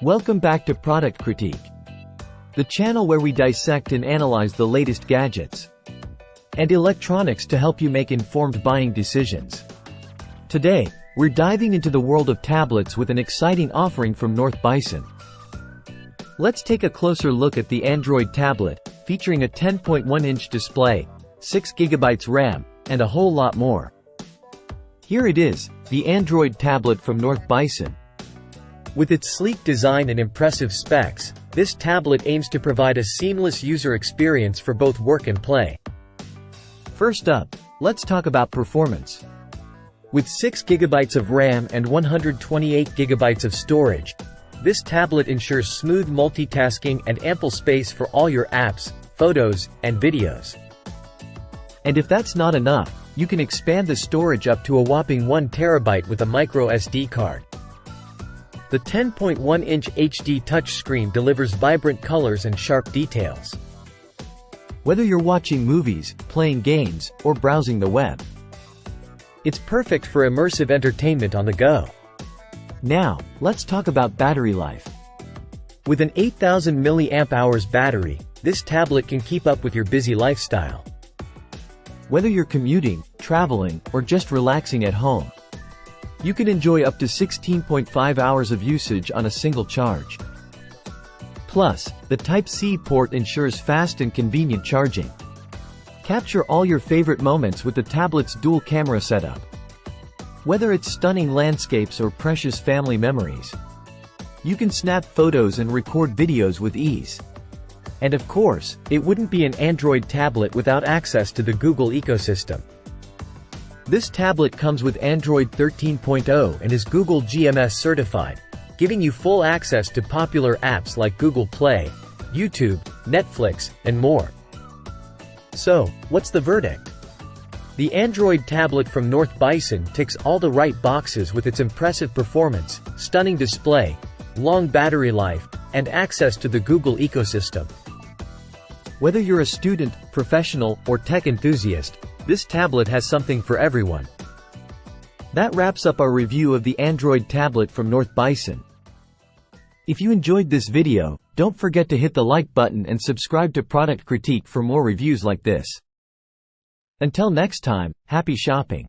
Welcome back to Product Critique, the channel where we dissect and analyze the latest gadgets and electronics to help you make informed buying decisions. Today, we're diving into the world of tablets with an exciting offering from North Bison. Let's take a closer look at the Android tablet, featuring a 10.1-inch display, 6GB RAM, and a whole lot more. Here it is, the Android tablet from North Bison. With its sleek design and impressive specs, this tablet aims to provide a seamless user experience for both work and play. First up, let's talk about performance. With 6GB of RAM and 128GB of storage, this tablet ensures smooth multitasking and ample space for all your apps, photos, and videos. And if that's not enough, you can expand the storage up to a whopping 1TB with a micro SD card. The 10.1-inch HD touchscreen delivers vibrant colors and sharp details. Whether you're watching movies, playing games, or browsing the web, it's perfect for immersive entertainment on the go. Now, let's talk about battery life. With an 8,000 mAh battery, this tablet can keep up with your busy lifestyle. Whether you're commuting, traveling, or just relaxing at home, you can enjoy up to 16.5 hours of usage on a single charge. Plus, the Type-C port ensures fast and convenient charging. Capture all your favorite moments with the tablet's dual camera setup. Whether it's stunning landscapes or precious family memories, you can snap photos and record videos with ease. And of course, it wouldn't be an Android tablet without access to the Google ecosystem. This tablet comes with Android 13.0 and is Google GMS certified, giving you full access to popular apps like Google Play, YouTube, Netflix, and more. So, what's the verdict? The Android tablet from North Bison ticks all the right boxes with its impressive performance, stunning display, long battery life, and access to the Google ecosystem. Whether you're a student, professional, or tech enthusiast, this tablet has something for everyone. That wraps up our review of the Android tablet from North Bison. If you enjoyed this video, don't forget to hit the like button and subscribe to Product Critique for more reviews like this. Until next time, happy shopping!